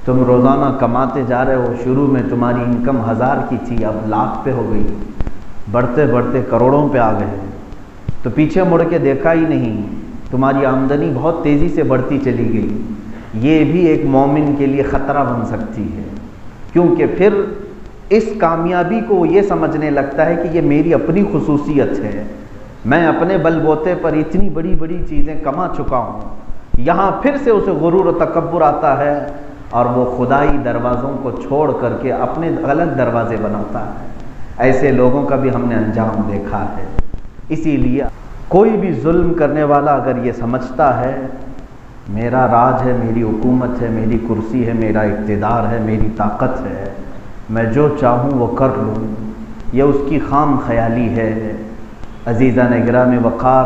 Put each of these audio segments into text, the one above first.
تم روزانہ کماتے جا رہے ہو، شروع میں تمہاری انکم 1000 کی تھی، اب لاکھ پہ ہو گئی، بڑھتے بڑھتے کروڑوں پہ آ گئے، تو پیچھے مڑ کے دیکھا ہی نہیں، تمہاری آمدنی بہت تیزی سے بڑھتی چلی گئی۔ یہ بھی ایک مومن کے لیے خطرہ بن سکتی ہے، کیونکہ پھر اس کامیابی کو وہ یہ سمجھنے لگتا ہے کہ یہ میری اپنی خصوصیت ہے، میں اپنے بل بوتے پر اتنی بڑی بڑی چیزیں کما چکا ہوں۔ یہاں پھر سے اسے غرور و تکبر آتا ہے اور وہ خدائی دروازوں کو چھوڑ کر کے اپنے غلط دروازے بناتا ہے۔ ایسے لوگوں کا بھی ہم نے انجام دیکھا ہے۔ اسی لیے کوئی بھی ظلم کرنے والا اگر یہ سمجھتا ہے میرا راج ہے، میری حکومت ہے، میری کرسی ہے، میرا اقتدار ہے، میری طاقت ہے، میں جو چاہوں وہ کر لوں، یہ اس کی خام خیالی ہے۔ عزیزان گرامی وقار،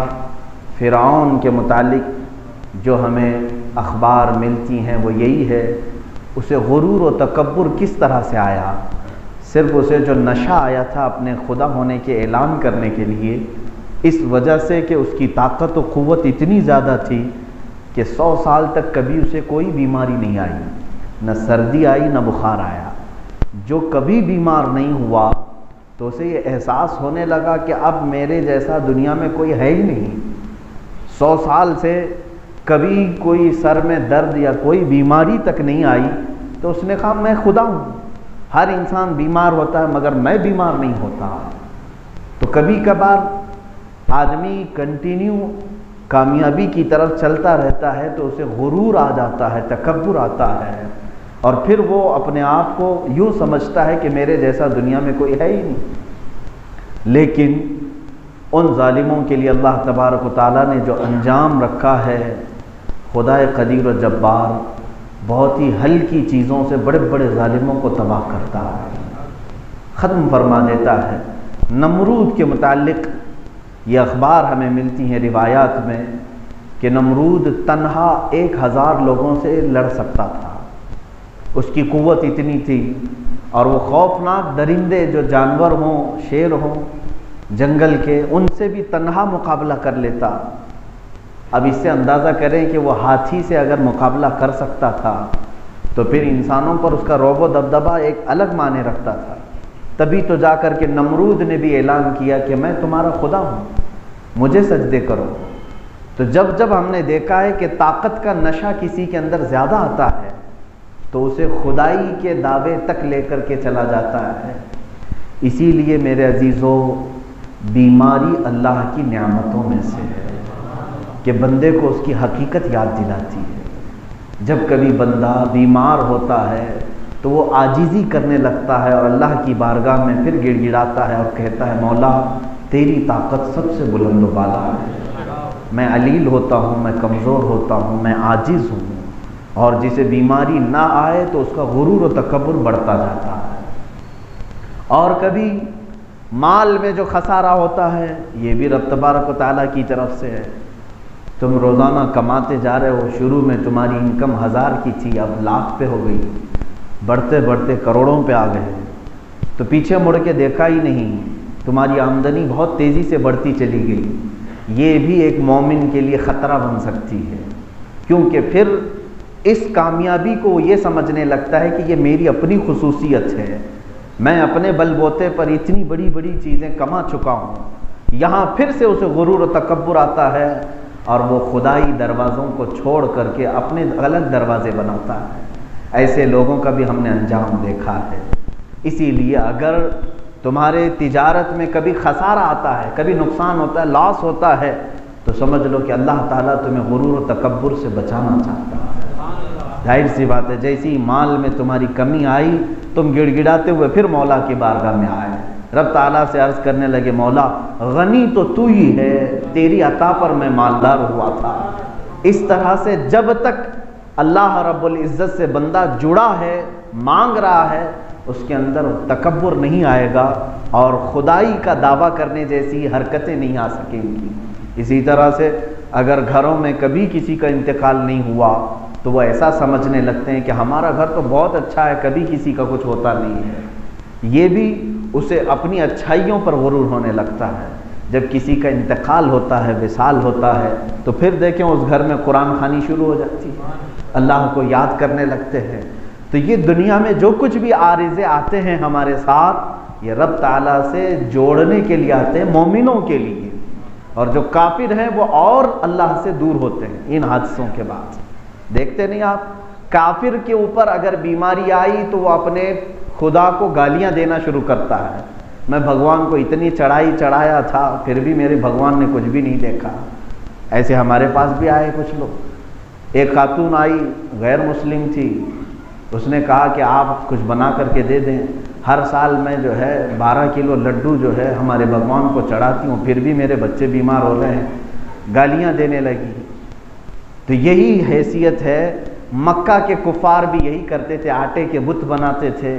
فرعون کے متعلق جو ہمیں اخبار ملتی ہیں وہ یہی ہے، اسے غرور و تکبر کس طرح سے آیا؟ صرف اسے جو نشہ آیا تھا اپنے خدا ہونے کے اعلان کرنے کے لیے، اس وجہ سے کہ اس کی طاقت و قوت اتنی زیادہ تھی کہ 100 سال تک کبھی اسے کوئی بیماری نہیں آئی، نہ سردی آئی نہ بخار آیا۔ جو کبھی بیمار نہیں ہوا تو اسے یہ احساس ہونے لگا کہ اب میرے جیسا دنیا میں کوئی ہے ہی نہیں۔ 100 سال سے کبھی کوئی سر میں درد یا کوئی بیماری تک نہیں آئی، تو اس نے کہا میں خدا ہوں، ہر انسان بیمار ہوتا ہے مگر میں بیمار نہیں ہوتا۔ تو کبھی کبھار آدمی کنٹینیو کامیابی کی طرف چلتا رہتا ہے تو اسے غرور آ جاتا ہے، تکبر آتا ہے، اور پھر وہ اپنے آپ کو یوں سمجھتا ہے کہ میرے جیسا دنیا میں کوئی ہے ہی نہیں۔ لیکن ان ظالموں کے لیے اللہ تبارک و تعالیٰ نے جو انجام رکھا ہے، خدائے قدیر و جبار بہت ہی ہلکی چیزوں سے بڑے بڑے ظالموں کو تباہ کرتا ہے، ختم فرما دیتا ہے۔ نمرود کے متعلق یہ اخبار ہمیں ملتی ہیں روایات میں کہ نمرود تنہا 1000 لوگوں سے لڑ سکتا تھا، اس کی قوت اتنی تھی، اور وہ خوفناک درندے جو جانور ہوں، شیر ہوں جنگل کے، ان سے بھی تنہا مقابلہ کر لیتا۔ اب اس سے اندازہ کریں کہ وہ ہاتھی سے اگر مقابلہ کر سکتا تھا تو پھر انسانوں پر اس کا رعب و دبدبہ ایک الگ معنی رکھتا تھا۔ تبھی تو جا کر کے نمرود نے بھی اعلان کیا کہ میں تمہارا خدا ہوں، مجھے سجدے کرو۔ تو جب جب ہم نے دیکھا ہے کہ طاقت کا نشہ کسی کے اندر زیادہ آتا ہے تو اسے خدائی کے دعوے تک لے کر کے چلا جاتا ہے۔ اسی لیے میرے عزیزو، بیماری اللہ کی نعمتوں میں سے ہے کہ بندے کو اس کی حقیقت یاد دلاتی ہے۔ جب کبھی بندہ بیمار ہوتا ہے تو وہ عاجزی کرنے لگتا ہے اور اللہ کی بارگاہ میں پھر گڑ گڑاتا ہے اور کہتا ہے مولا تیری طاقت سب سے بلند و بالا ہے، میں علیل ہوتا ہوں، میں کمزور ہوتا ہوں، میں عاجز ہوں۔ اور جسے بیماری نہ آئے تو اس کا غرور و تکبر بڑھتا جاتا ہے۔ اور کبھی مال میں جو خسارہ ہوتا ہے یہ بھی رب تبارک و تعالیٰ کی طرف سے ہے۔ تم روزانہ کماتے جا رہے ہو، شروع میں تمہاری انکم 1000 کی تھی، اب لاکھ پہ ہو گئی، بڑھتے بڑھتے کروڑوں پہ آ گئے، تو پیچھے مڑ کے دیکھا ہی نہیں، تمہاری آمدنی بہت تیزی سے بڑھتی چلی گئی۔ یہ بھی ایک مومن کے لیے خطرہ بن سکتی ہے، کیونکہ پھر اس کامیابی کو وہ یہ سمجھنے لگتا ہے کہ یہ میری اپنی خصوصیت ہے، میں اپنے بل بوتے پر اتنی بڑی بڑی چیزیں کما چکا ہوں۔ یہاں پھر سے اسے غرور و تکبر آتا ہے اور وہ خدائی دروازوں کو چھوڑ کر کے اپنے غلط دروازے بناتا ہے۔ ایسے لوگوں کا بھی ہم نے انجام دیکھا ہے۔ اسی لیے اگر تمہارے تجارت میں کبھی خسارہ آتا ہے، کبھی نقصان ہوتا ہے، لاس ہوتا ہے، تو سمجھ لو کہ اللہ تعالیٰ تمہیں غرور و تکبر سے بچانا چاہتا ہے۔ ظاہر سی بات ہے، جیسی مال میں تمہاری کمی آئی تم گڑ گڑاتے ہوئے پھر مولا کی بارگاہ میں آئے، رب تعالیٰ سے عرض کرنے لگے مولا غنی تو ہی ہے، تیری عطا پر میں مالدار ہوا تھا۔ اس طرح سے جب تک اللہ رب العزت سے بندہ جڑا ہے، مانگ رہا ہے، اس کے اندر تکبر نہیں آئے گا اور خدائی کا دعویٰ کرنے جیسی حرکتیں نہیں آ سکیں گی۔ اسی طرح سے اگر گھروں میں کبھی کسی کا انتقال نہیں ہوا تو وہ ایسا سمجھنے لگتے ہیں کہ ہمارا گھر تو بہت اچھا ہے، کبھی کسی کا کچھ ہوتا نہیں ہے۔ یہ بھی اسے اپنی اچھائیوں پر غرور ہونے لگتا ہے۔ جب کسی کا انتقال ہوتا ہے، وصال ہوتا ہے، تو پھر دیکھیں اس گھر میں قرآن خوانی شروع ہو جاتی ہے، اللہ کو یاد کرنے لگتے ہیں، تو یہ دنیا میں جو کچھ بھی عارضے آتے ہیں ہمارے ساتھ، یہ رب تعالیٰ سے جوڑنے کے لیے آتے ہیں، مومنوں کے لیے، اور جو کافر ہیں وہ اور اللہ سے دور ہوتے ہیں ان حادثوں کے بعد۔ دیکھتے نہیں آپ، کافر کے اوپر اگر بیماری آئی تو وہ اپنے خدا کو گالیاں دینا شروع کرتا ہے، میں بھگوان کو اتنی چڑھائی چڑھایا تھا پھر بھی میرے بھگوان نے کچھ بھی نہیں دیکھا۔ ایسے ہمارے پاس بھی آئے کچھ لوگ۔ ایک خاتون آئی، غیر مسلم تھی، اس نے کہا کہ آپ کچھ بنا کر کے دے دیں، ہر سال میں جو ہے 12 کلو لڈو جو ہے ہمارے بھگوان کو چڑھاتی ہوں، پھر بھی میرے بچے بیمار ہو رہے ہیں، گالیاں دینے لگی۔ تو یہی حیثیت ہے، مکہ کے کفار بھی یہی کرتے تھے، آٹے کے بت بناتے تھے،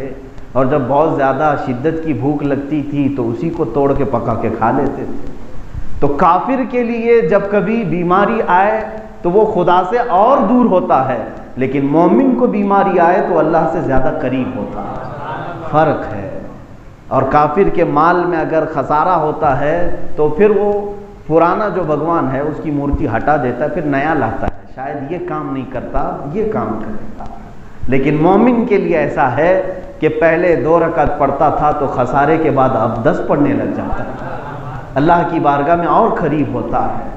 اور جب بہت زیادہ شدت کی بھوک لگتی تھی تو اسی کو توڑ کے پکا کے کھا لیتے تھے۔ تو کافر کے لیے جب کبھی بیماری آئے تو وہ خدا سے اور دور ہوتا ہے، لیکن مومن کو بیماری آئے تو اللہ سے زیادہ قریب ہوتا ہے، فرق ہے۔ اور کافر کے مال میں اگر خسارہ ہوتا ہے تو پھر وہ پرانا جو بھگوان ہے اس کی مورتی ہٹا دیتا ہے، پھر نیا لاتا ہے، شاید یہ کام نہیں کرتا یہ کام کرے گا۔ لیکن مومن کے لیے ایسا ہے کہ پہلے 2 رکعت پڑھتا تھا تو خسارے کے بعد اب 10 پڑھنے لگ جاتا ہے، اللہ کی بارگاہ میں اور قریب ہوتا ہے۔